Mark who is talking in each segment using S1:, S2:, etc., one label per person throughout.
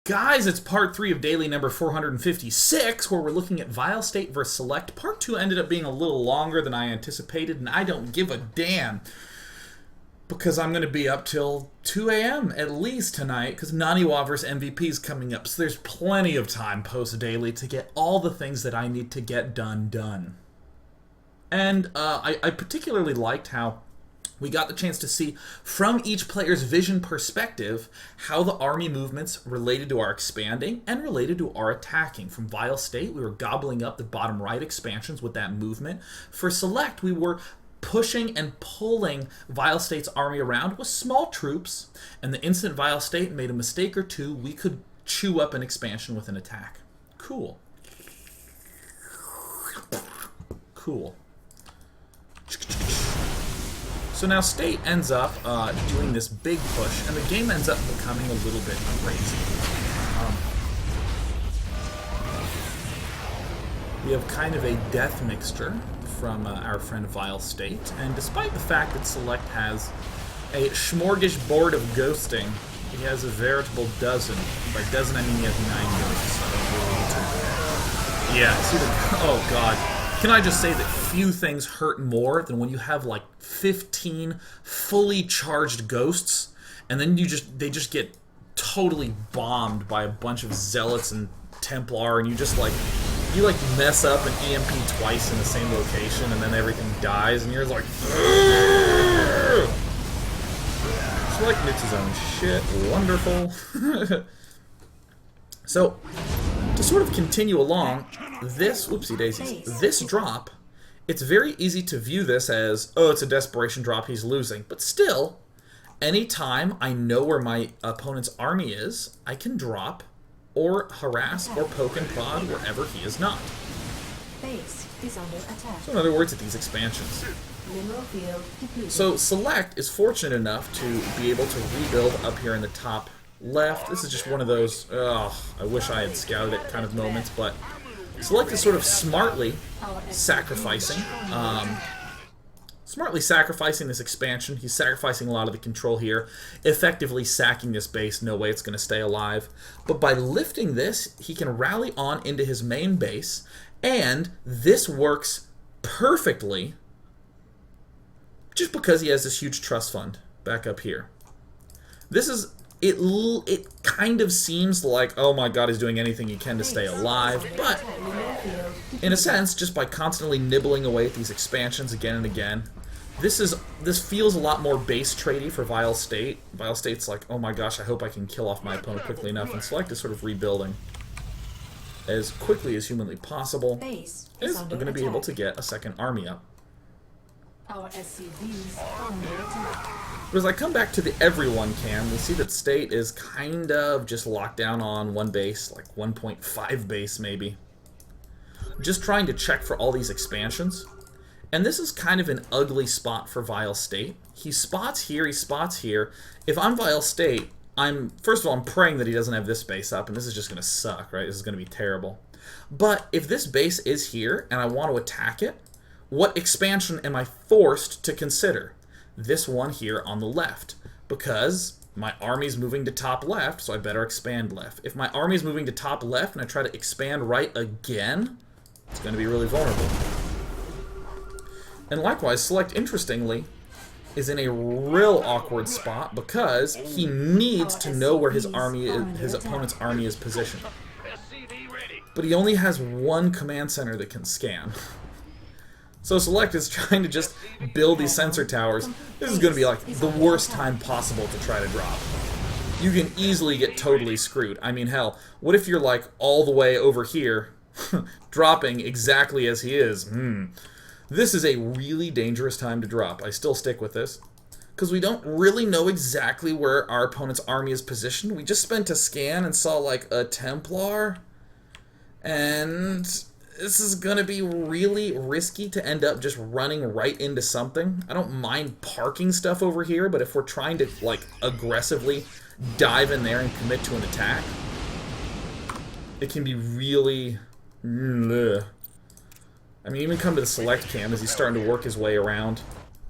S1: Guys, it's part 3 of daily number 456, where we're looking at vileState versus select. Part 2 ended up being a little longer than I anticipated, and I don't give a damn, because I'm going to be up till 2 a.m. at least tonight, because Naniwa versus MVP is coming up, so there's plenty of time post-daily to get all the things that I need to get done. And I particularly liked how we got the chance to see, from each player's vision perspective, how the army movements related to our expanding and related to our attacking. From vileState, we were gobbling up the bottom right expansions with that movement. For select, we were pushing and pulling vileState's army around with small troops, and the instant vileState made a mistake or two, we could chew up an expansion with an attack. Cool. Cool. So now State ends up doing this big push, and the game ends up becoming a little bit crazy. We have kind of a death mixture from our friend vileState, and despite the fact that Select has a smorgasbord of ghosting, he has a veritable dozen. By dozen, I mean he has 9 ghosts. Yeah, see the... Oh, God. Can I just say that few things hurt more than when you have like 15 fully charged ghosts, and then they just get totally bombed by a bunch of zealots and Templar, and you mess up an EMP twice in the same location, and then everything dies, and you're like, ugh! Select nukes his own shit. Wonderful. So, to sort of continue along, this, whoopsie daisies, this drop, it's very easy to view this as, oh, it's a desperation drop, he's losing. But still, anytime I know where my opponent's army is, I can drop, or harass, or poke and prod wherever he is not.
S2: Base is under attack.
S1: So in other words, at these expansions. So Select is fortunate enough to be able to rebuild up here in the top left. This is just one of those, I wish I had scouted it kind of moments, but Select is sort of smartly sacrificing this expansion. He's sacrificing a lot of the control here, effectively sacking this base. No way it's going to stay alive. But by lifting this, he can rally on into his main base, and this works perfectly just because he has this huge trust fund back up here. This is... It kind of seems like, oh my god, he's doing anything he can to stay alive, but in a sense, just by constantly nibbling away at these expansions again and again, this feels a lot more base tradey for vileState. vileState's like, oh my gosh, I hope I can kill off my opponent quickly enough, and Select is sort of rebuilding as quickly as humanly possible. Is going to be able to get a second army up.
S2: Our SCVs are under attack.
S1: But as I come back to the everyone cam, we see that State is kind of just locked down on one base, like 1.5 base maybe. Just trying to check for all these expansions. And this is kind of an ugly spot for vileState. He spots here, he spots here. If I'm vileState, first of all, I'm praying that he doesn't have this base up, and this is just going to suck, right? This is going to be terrible. But if this base is here, and I want to attack it, what expansion am I forced to consider? This one here on the left, because my army's moving to top left, so I better expand left. If my army's moving to top left and I try to expand right again, it's going to be really vulnerable. And likewise, Select, interestingly, is in a real awkward spot because he needs to know where his opponent's army is positioned. But he only has one command center that can scan. So Select is trying to just build these sensor towers. This is going to be like the worst time possible to try to drop. You can easily get totally screwed. I mean, hell, what if you're like all the way over here, dropping exactly as he is? This is a really dangerous time to drop. I still stick with this, because we don't really know exactly where our opponent's army is positioned. We just spent a scan and saw like a Templar, and this is going to be really risky to end up just running right into something. I don't mind parking stuff over here, but if we're trying to, like, aggressively dive in there and commit to an attack, it can be really... Ugh. I mean, even come to the Select cam as he's starting to work his way around.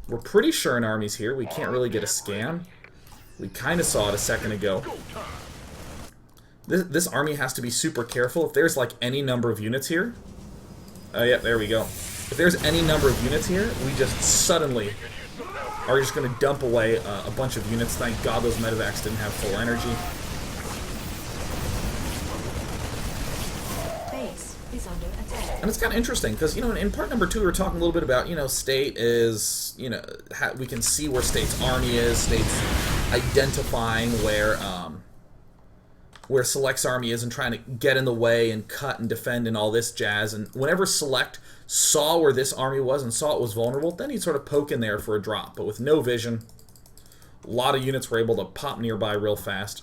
S1: We're pretty sure an army's here. We can't really get a scan. We kind of saw it a second ago. This army has to be super careful. If there's like any number of units here... Oh yeah, there we go. If there's any number of units here, we just suddenly are just going to dump away a bunch of units. Thank God those medevacs didn't have full energy.
S2: Base is under attack.
S1: And it's kind of interesting, because, you know, in part number 2 we were talking a little bit about, you know, State is, you know, we can see where State's army is. State's identifying where Select's army is and trying to get in the way and cut and defend and all this jazz. And whenever Select saw where this army was and saw it was vulnerable, then he'd sort of poke in there for a drop. But with no vision, a lot of units were able to pop nearby real fast.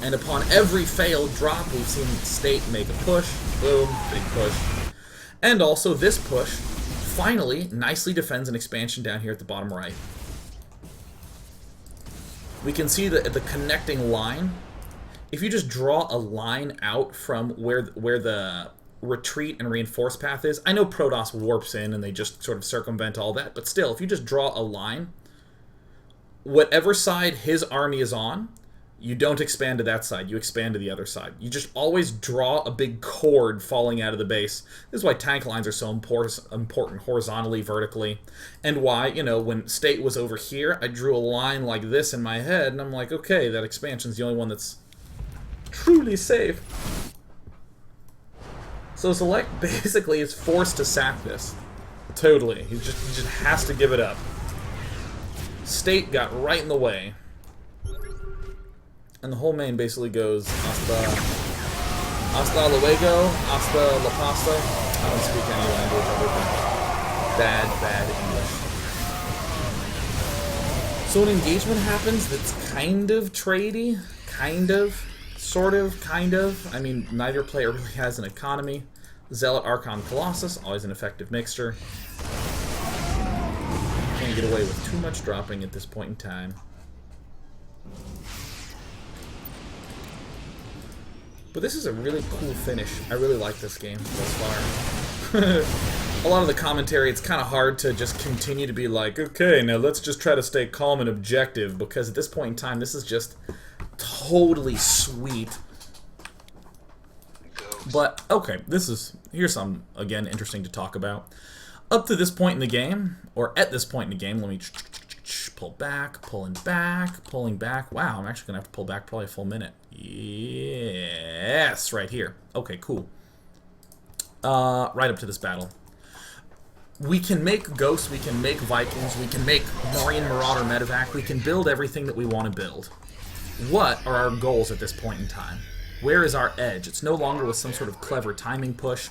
S1: And upon every failed drop, we've seen State make a push. Boom, big push. And also this push finally nicely defends an expansion down here at the bottom right. We can see the connecting line. If you just draw a line out from where the retreat and reinforce path is, I know Protoss warps in and they just sort of circumvent all that, but still, if you just draw a line, whatever side his army is on, you don't expand to that side, you expand to the other side. You just always draw a big cord falling out of the base. This is why tank lines are so important horizontally, vertically, and why, you know, when State was over here, I drew a line like this in my head, and I'm like, okay, that expansion's the only one that's truly safe. So Select basically is forced to sack this. Totally. He just has to give it up. State got right in the way. And the whole main basically goes hasta luego, hasta la pasta. I don't speak any language other than bad English. So an engagement happens that's kind of tradey, kind of. Sort of, kind of. I mean, neither player really has an economy. Zealot, Archon, Colossus, always an effective mixture. Can't get away with too much dropping at this point in time. But this is a really cool finish. I really like this game thus far. A lot of the commentary, it's kind of hard to just continue to be like, okay, now let's just try to stay calm and objective, because at this point in time, this is just totally sweet. But, okay, here's something, again, interesting to talk about. Up to this point in the game, or at this point in the game, let me pull back, pulling back. Wow, I'm actually going to have to pull back probably a full minute. Yes, right here. Okay, cool. Right up to this battle. We can make Ghosts, we can make Vikings, we can make Marian Marauder Medevac, we can build everything that we want to build. What are our goals at this point in time? Where is our edge? It's no longer with some sort of clever timing push.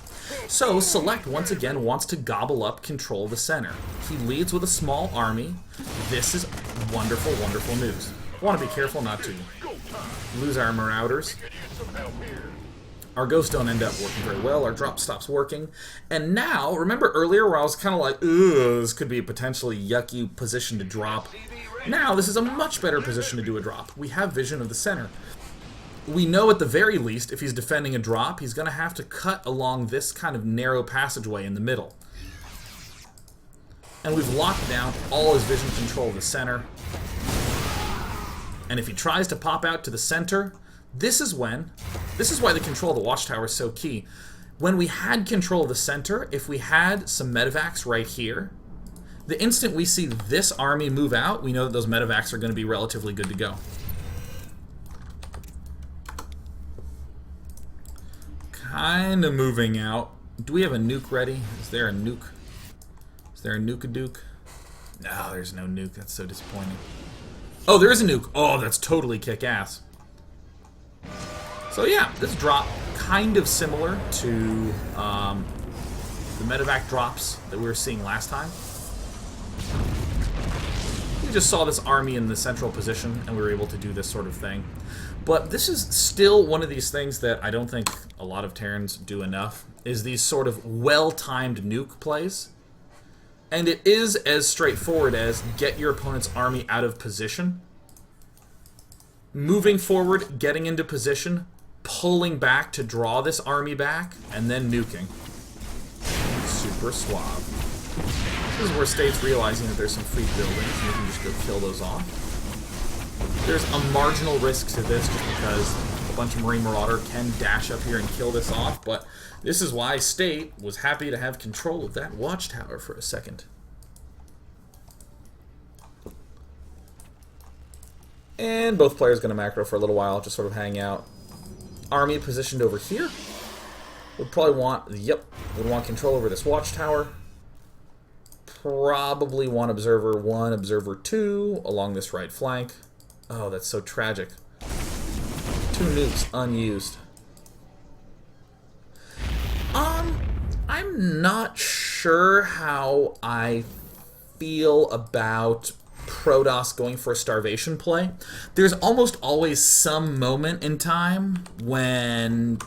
S1: So Select once again wants to gobble up control of the center. He leads with a small army. This is wonderful, wonderful news. Want to be careful not to lose our Marauders. Our Ghosts don't end up working very well. Our drop stops working. And now, remember earlier where I was kind of like, ugh, this could be a potentially yucky position to drop. Now, this is a much better position to do a drop. We have vision of the center. We know at the very least, if he's defending a drop, he's going to have to cut along this kind of narrow passageway in the middle. And we've locked down all his vision control of the center. And if he tries to pop out to the center, this is why the control of the watchtower is so key. When we had control of the center, if we had some medevacs right here, the instant we see this army move out, we know that those medevacs are going to be relatively good to go. Kind of moving out. Do we have a nuke ready? Is there a nuke? Is there a nuke-a-duke? No, there's no nuke. That's so disappointing. Oh, there is a nuke. Oh, that's totally kick-ass. So yeah, this drop kind of similar to the medevac drops that we were seeing last time. We just saw this army in the central position, and we were able to do this sort of thing. But this is still one of these things that I don't think a lot of Terrans do enough, is these sort of well-timed nuke plays. And it is as straightforward as get your opponent's army out of position, moving forward, getting into position, pulling back to draw this army back, and then nuking. Super suave. This is where State's realizing that there's some free buildings, and they can just go kill those off. There's a marginal risk to this just because a bunch of Marine Marauder can dash up here and kill this off, but this is why State was happy to have control of that watchtower for a second. And both players going to macro for a little while, just sort of hang out. Army positioned over here. Would probably want, would want control over this watchtower. Probably want Observer 1, Observer 2 along this right flank. Oh, that's so tragic. 2 nukes unused. I'm not sure how I feel about Protoss going for a Starvation play. There's almost always some moment in time when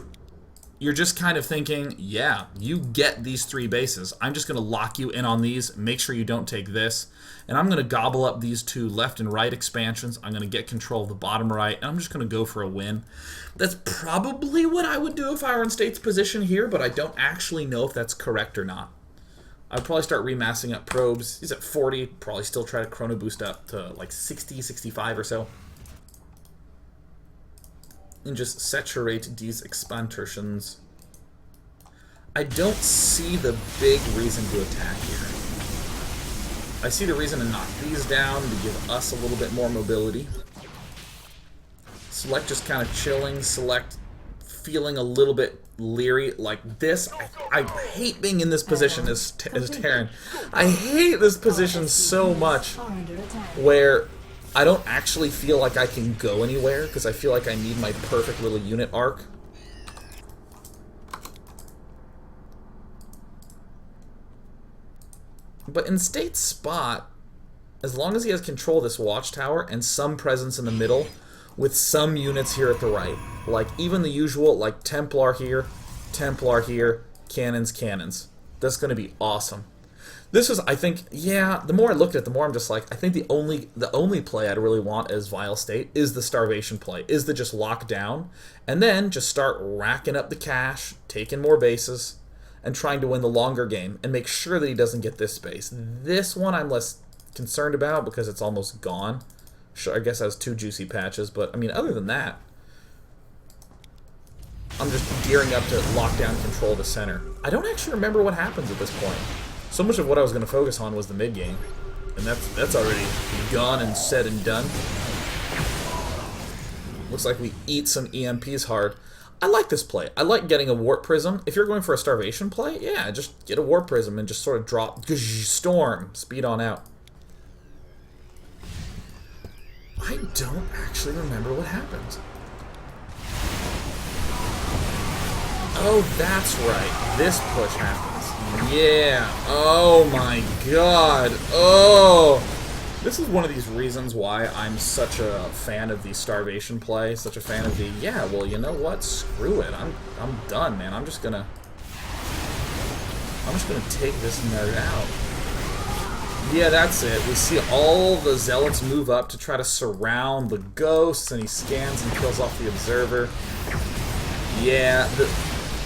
S1: you're just kind of thinking, yeah, you get these 3 bases. I'm just going to lock you in on these, make sure you don't take this, and I'm going to gobble up these 2 left and right expansions. I'm going to get control of the bottom right, and I'm just going to go for a win. That's probably what I would do if I were in State's position here, but I don't actually know if that's correct or not. I'd probably start remassing up probes. He's at 40, probably still try to chrono boost up to like 60, 65 or so. And just saturate these expansions. I don't see the big reason to attack here. I see the reason to knock these down, to give us a little bit more mobility. Select just kind of chilling, Select feeling a little bit leery like this. I hate being in this position as Terran. I hate this position so much where I don't actually feel like I can go anywhere because I feel like I need my perfect little unit arc. But in State's spot, as long as he has control of this watchtower and some presence in the middle with some units here at the right, like even the usual, like Templar here, cannons, cannons. That's going to be awesome. This is, I think, yeah, the more I look at it, the more I'm just like, I think the only play I'd really want as vileState is the Starvation play, is the just lock down, and then just start racking up the cash, taking more bases, and trying to win the longer game, and make sure that he doesn't get this base. This one I'm less concerned about because it's almost gone. Sure, I guess it has 2 juicy patches, but, I mean, other than that, I'm just gearing up to lock down control of the center. I don't actually remember what happens at this point. So much of what I was going to focus on was the mid game, and that's already gone and said and done. Looks like we eat some EMPs hard. I like this play. I like getting a Warp Prism. If you're going for a Starvation play, yeah, just get a Warp Prism and just sort of drop, storm, speed on out. I don't actually remember what happened. Oh, that's right. This push happens. Yeah. Oh my god. Oh. This is one of these reasons why I'm such a fan of the Starvation play, such a fan of the, yeah, well, you know what? Screw it. I'm done, man. I'm just gonna take this nerd out. Yeah, that's it. We see all the Zealots move up to try to surround the ghosts, and he scans and kills off the Observer. Yeah,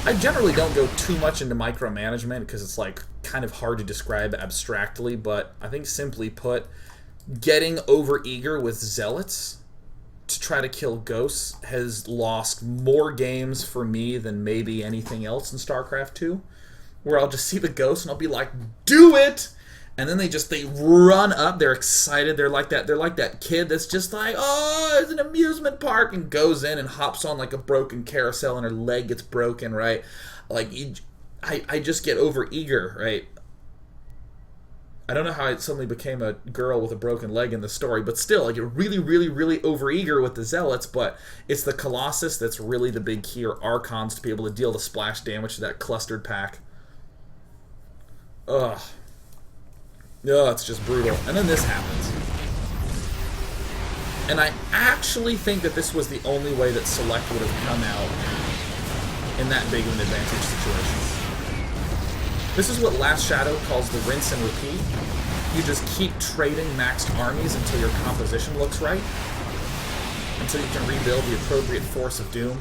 S1: I generally don't go too much into micromanagement because it's like kind of hard to describe abstractly, but I think simply put, getting overeager with Zealots to try to kill ghosts has lost more games for me than maybe anything else in StarCraft 2, where I'll just see the ghosts and I'll be like, do it! And then they run up, they're excited, they're like that kid that's just like, oh, it's an amusement park, and goes in and hops on like a broken carousel and her leg gets broken, right? Like, I just get overeager, right? I don't know how I suddenly became a girl with a broken leg in the story, but still, I get really, really, really overeager with the Zealots, but it's the Colossus that's really the big key, or Archons, to be able to deal the splash damage to that clustered pack. Ugh. Oh, it's just brutal. And then this happens. And I actually think that this was the only way that Select would have come out in that big of an advantage situation. This is what Last Shadow calls the rinse and repeat. You just keep trading maxed armies until your composition looks right, until you can rebuild the appropriate force of doom.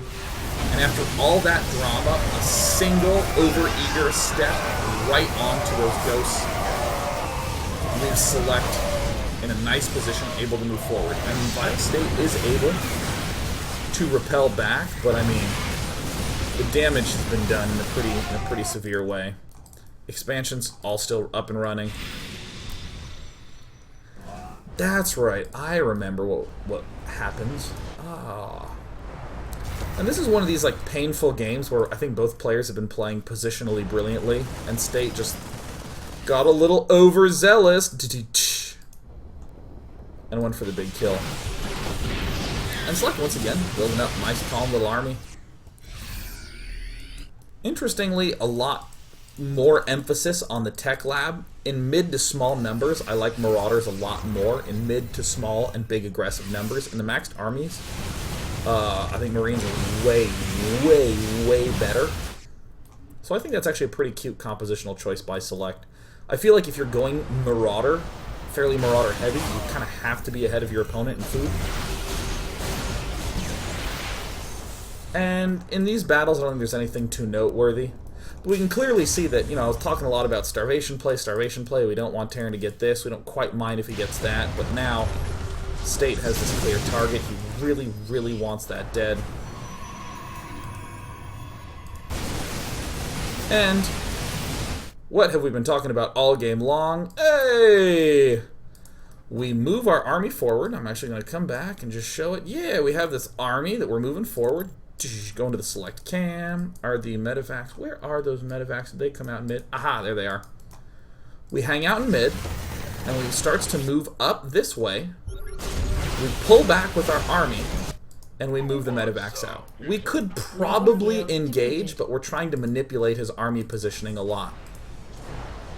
S1: And after all that drama, a single overeager step right onto those ghosts leaves Select in a nice position, able to move forward. And vileState is able to repel back, but I mean, the damage has been done in a pretty severe way. Expansions all still up and running. That's right. I remember what happens. Ah. And this is one of these like painful games where I think both players have been playing positionally brilliantly, and State just got a little overzealous. And went for the big kill. And Select once again building up a nice calm little army. Interestingly, a lot more emphasis on the tech lab. In mid to small numbers, I like Marauders a lot more. In mid to small and big aggressive numbers. In the maxed armies, I think Marines are way, way, way better. So I think that's actually a pretty cute compositional choice by Select. I feel like if you're going Marauder, fairly Marauder heavy, you kind of have to be ahead of your opponent in food. And in these battles, I don't think there's anything too noteworthy. But we can clearly see that, you know, I was talking a lot about Starvation play. We don't want Terran to get this. We don't quite mind if he gets that. But now, State has this clear target. He really, really wants that dead. And what have we been talking about all game long? Hey! We move our army forward. I'm actually going to come back and just show it. Yeah, we have this army that we're moving forward. Going to the select cam. Are the medevacs? Where are those medevacs? Did they come out in mid? Aha, there they are. We hang out in mid, and when it starts to move up this way, we pull back with our army, and we move the medevacs out. We could probably engage, but we're trying to manipulate his army positioning a lot.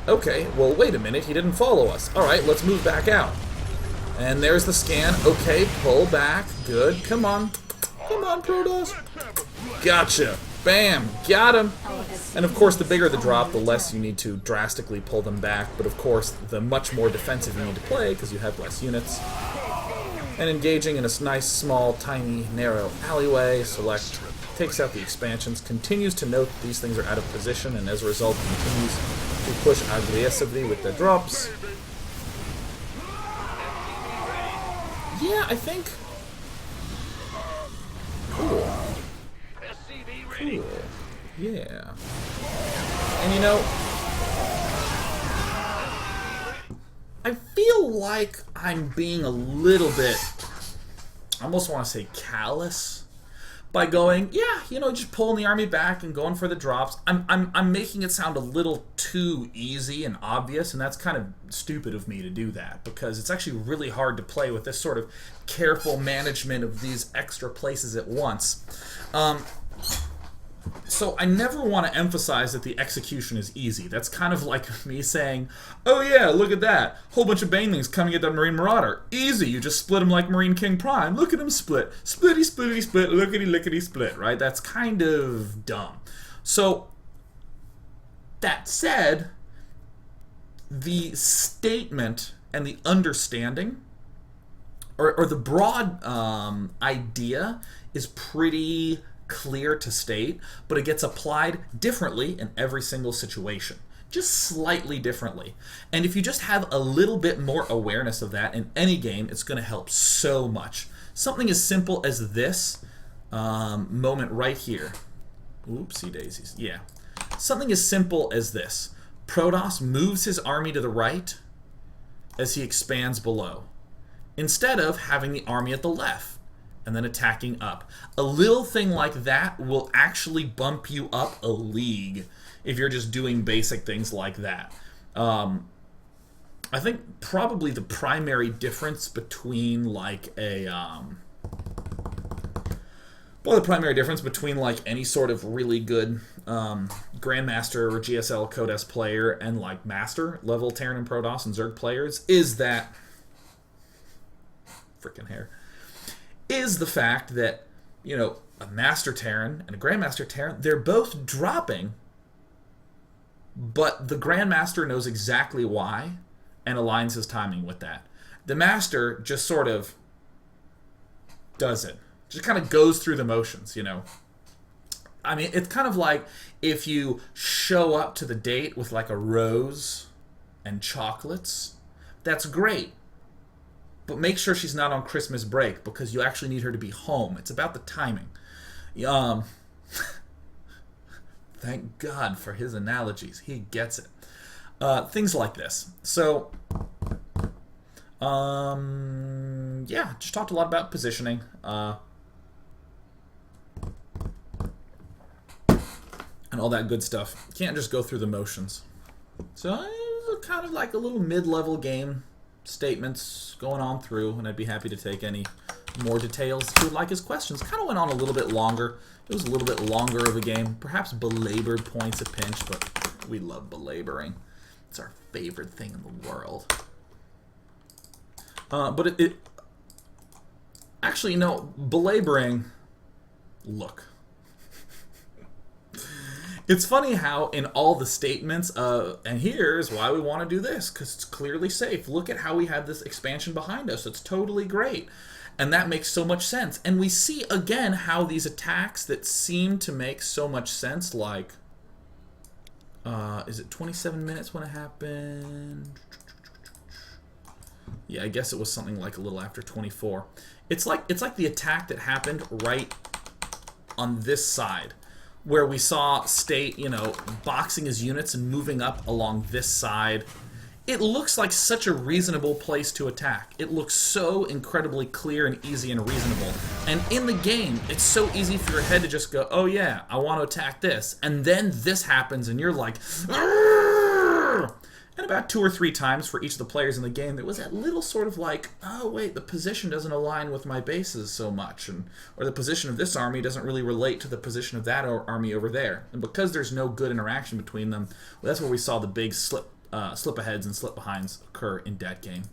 S1: Okay, well, wait a minute. He didn't follow us. All right, let's move back out. And there's the scan. Okay, pull back. Good. Come on. Come on, Protoss. Gotcha. Bam. Got him. And of course, the bigger the drop, the less you need to drastically pull them back. But of course, the much more defensive you need to play because you have less units. And engaging in a nice, small, tiny, narrow alleyway, Select takes out the expansions, continues to note that these things are out of position, and as a result, continues to push aggressively with the drops. Yeah, I think... Cool. Cool. Yeah. And you know, I feel like I'm being a little bit, I almost want to say callous, by going, yeah, you know, just pulling the army back and going for the drops. I'm making it sound a little too easy and obvious, and that's kind of stupid of me to do that, because it's actually really hard to play with this sort of careful management of these extra places at once. So I never want to emphasize that the execution is easy. That's kind of like me saying, oh yeah, look at that. Whole bunch of banelings coming at that Marine Marauder. Easy, you just split him like Marine King Prime. Look at him split. Splitty, splittity, split. Lookity, lickety, split, right? That's kind of dumb. So, that said, the statement and the understanding, or the broad idea is pretty clear to state, but it gets applied differently in every single situation. Just slightly differently. And if you just have a little bit more awareness of that in any game, it's going to help so much. Something as simple as this moment right here. Oopsie daisies. Yeah. Something as simple as this. Protoss moves his army to the right as he expands below, instead of having the army at the left and then attacking up. A little thing like that will actually bump you up a league if you're just doing basic things like that. I think probably the primary difference between like a... well, the primary difference between like any sort of really good Grandmaster or GSL Codes player and like Master level Terran and Protoss and Zerg players is that... Freaking hair. Is the fact that, you know, a Master Terran and a Grandmaster Terran, they're both dropping, but the Grandmaster knows exactly why and aligns his timing with that. The Master just sort of does it. Just kind of goes through the motions, you know. I mean, it's kind of like if you show up to the date with like a rose and chocolates. That's great. but make sure she's not on Christmas break because you actually need her to be home. It's about the timing. Thank God for his analogies. He gets it. Things like this. So, yeah, just talked a lot about positioning. And all that good stuff. You can't just go through the motions. So, it was kind of like a little mid-level game. Statements going on through, and I'd be happy to take any more details if you would like his questions. Kind of went on a little bit longer. It was a little bit longer of a game. Perhaps belabored points a pinch, but we love belaboring. It's our favorite thing in the world. But it actually, no, belaboring, look. It's funny how in all the statements, and here's why we want to do this, because it's clearly safe. Look at how we have this expansion behind us. It's totally great. And that makes so much sense. And we see, again, how these attacks that seem to make so much sense, like, is it 27 minutes when it happened? Yeah, I guess it was something like a little after 24. It's like the attack that happened right on this side, where we saw State, you know, boxing his units and moving up along this side. It looks like such a reasonable place to attack. It looks so incredibly clear and easy and reasonable. And in the game, it's so easy for your head to just go, oh yeah, I want to attack this. And then this happens and you're like, argh! And about 2 or 3 times for each of the players in the game, there was that little sort of like, oh wait, the position doesn't align with my bases so much, or the position of this army doesn't really relate to the position of that army over there. And because there's no good interaction between them, well, that's where we saw the big slip aheads and slip behinds occur in that game.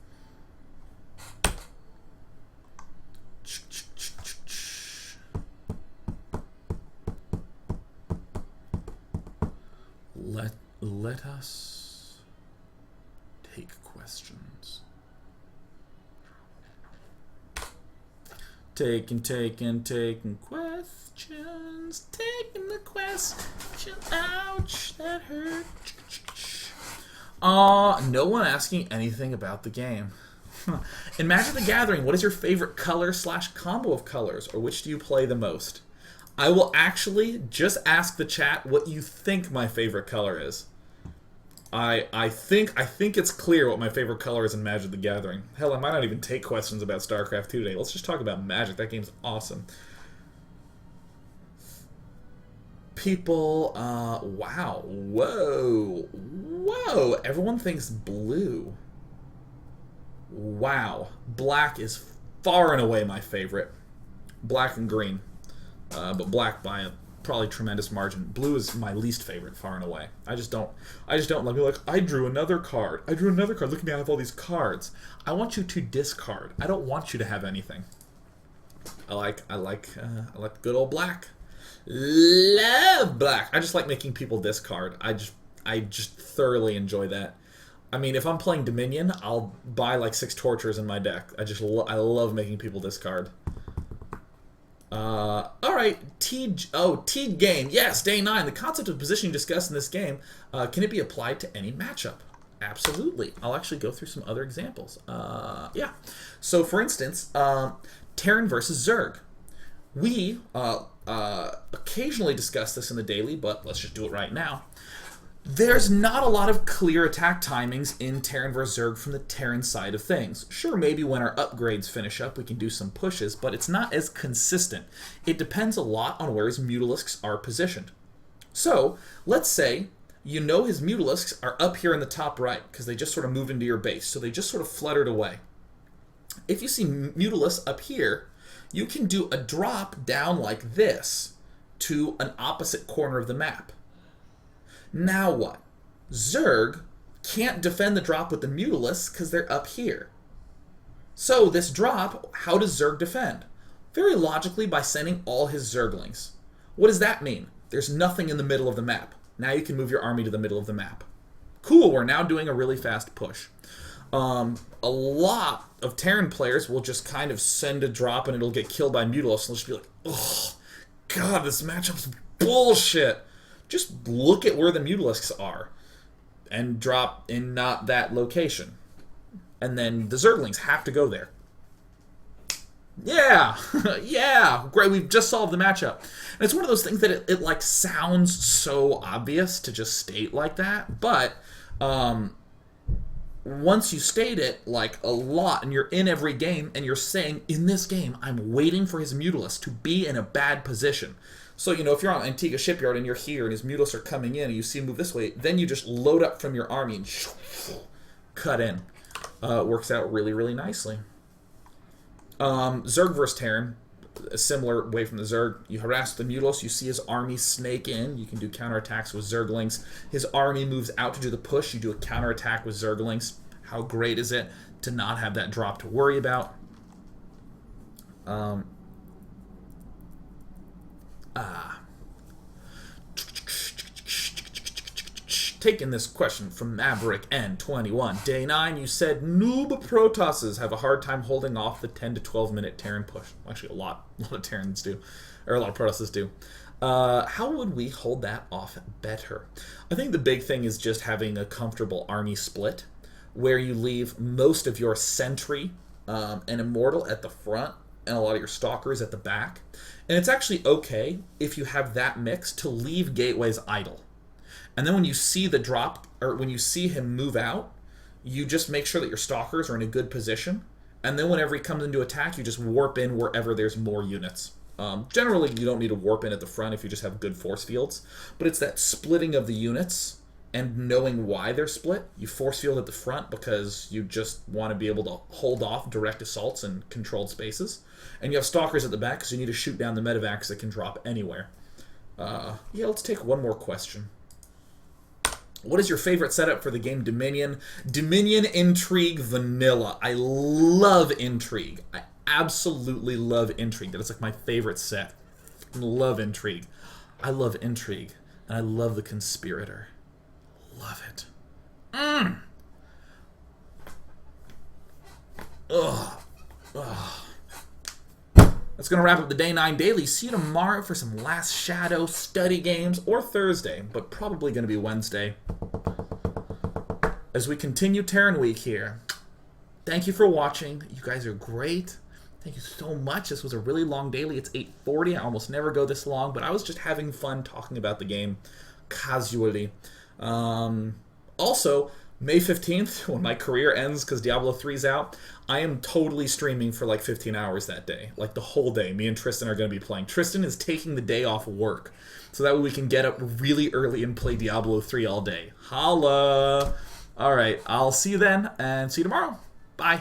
S1: Let us take questions. Taking questions. Taking the question. Ouch, that hurt. No one asking anything about the game. In Magic the Gathering, what is your favorite color / combo of colors, or which do you play the most? I will actually just ask the chat what you think my favorite color is. I think it's clear what my favorite color is in Magic the Gathering. Hell, I might not even take questions about StarCraft 2 today. Let's just talk about Magic. That game's awesome. People, wow. Whoa. Everyone thinks blue. Wow. Black is far and away my favorite. Black and green. But black by a probably tremendous margin. Blue is my least favorite, far and away. I just don't like, I drew another card. Look at me, I have all these cards. I want you to discard. I don't want you to have anything. I like good old black. Love black. I just like making people discard. I just thoroughly enjoy that. I mean, if I'm playing Dominion, I'll buy like 6 tortures in my deck. I love making people discard. Alright, Teed game. Yes, day 9. The concept of positioning discussed in this game, can it be applied to any matchup? Absolutely. I'll actually go through some other examples. Yeah. So, for instance, Terran versus Zerg. We occasionally discuss this in the daily, but let's just do it right now. There's not a lot of clear attack timings in Terran vs. Zerg from the Terran side of things. Sure, maybe when our upgrades finish up, we can do some pushes, but it's not as consistent. It depends a lot on where his Mutalisks are positioned. So, let's say you know his Mutalisks are up here in the top right, because they just sort of moved into your base, so they just sort of fluttered away. If you see Mutalisks up here, you can do a drop down like this to an opposite corner of the map. Now what? Zerg can't defend the drop with the Mutalisks because they're up here. So this drop, how does Zerg defend? Very logically by sending all his Zerglings. What does that mean? There's nothing in the middle of the map. Now you can move your army to the middle of the map. Cool, we're now doing a really fast push. A lot of Terran players will just kind of send a drop and it'll get killed by Mutalisks and they'll just be like, oh, God, this matchup's bullshit. Just look at where the Mutalisks are and drop in not that location. And then the Zerglings have to go there. Yeah, yeah, great. We've just solved the matchup. And it's one of those things that it like sounds so obvious to just state like that, but once you state it like a lot, and you're in every game, and you're saying, in this game, I'm waiting for his Mutalisk to be in a bad position. So, you know, if you're on Antigua Shipyard and you're here, and his Mutalisk are coming in, and you see him move this way, then you just load up from your army and cut in. It works out really, really nicely. Zerg versus Terran, a similar way from the Zerg. You harass the Mutalisk, you see his army snake in, you can do counterattacks with Zerglings. His army moves out to do the push, you do a counterattack with Zerglings. How great is it to not have that drop to worry about? Taking this question from Maverick N21. Day 9, you said noob Protosses have a hard time holding off the 10 to 12 minute Terran push. Actually, a lot of Terrans do. Or a lot of Protosses do. How would we hold that off better? I think the big thing is just having a comfortable army split, where you leave most of your Sentry and Immortal at the front, and a lot of your Stalkers at the back. And it's actually okay, if you have that mix, to leave gateways idle. And then when you see the drop, or when you see him move out, you just make sure that your Stalkers are in a good position. And then whenever he comes into attack, you just warp in wherever there's more units. Generally, you don't need to warp in at the front if you just have good force fields. But it's that splitting of the units and knowing why they're split. You force field at the front because you just want to be able to hold off direct assaults in controlled spaces. And you have Stalkers at the back because you need to shoot down the medevacs that can drop anywhere. Yeah, let's take one more question. What is your favorite setup for the game Dominion? Dominion Intrigue Vanilla. I love Intrigue. I absolutely love Intrigue. That is like my favorite set. I love Intrigue. I love Intrigue. And I love the Conspirator. Love it. Ugh. Ugh. That's going to wrap up the Day 9 Daily. See you tomorrow for some Last Shadow study games, or Thursday, but probably going to be Wednesday, as we continue Terran Week here. Thank you for watching. You guys are great. Thank you so much. This was a really long daily. It's 8:40. I almost never go this long, but I was just having fun talking about the game casually. Also, May 15th, when my career ends because Diablo 3's out, I am totally streaming for like 15 hours that day. Like the whole day. Me and Tristan are going to be playing. Tristan is taking the day off work, so that way we can get up really early and play Diablo 3 all day. Holla! Alright, I'll see you then, and see you tomorrow. Bye.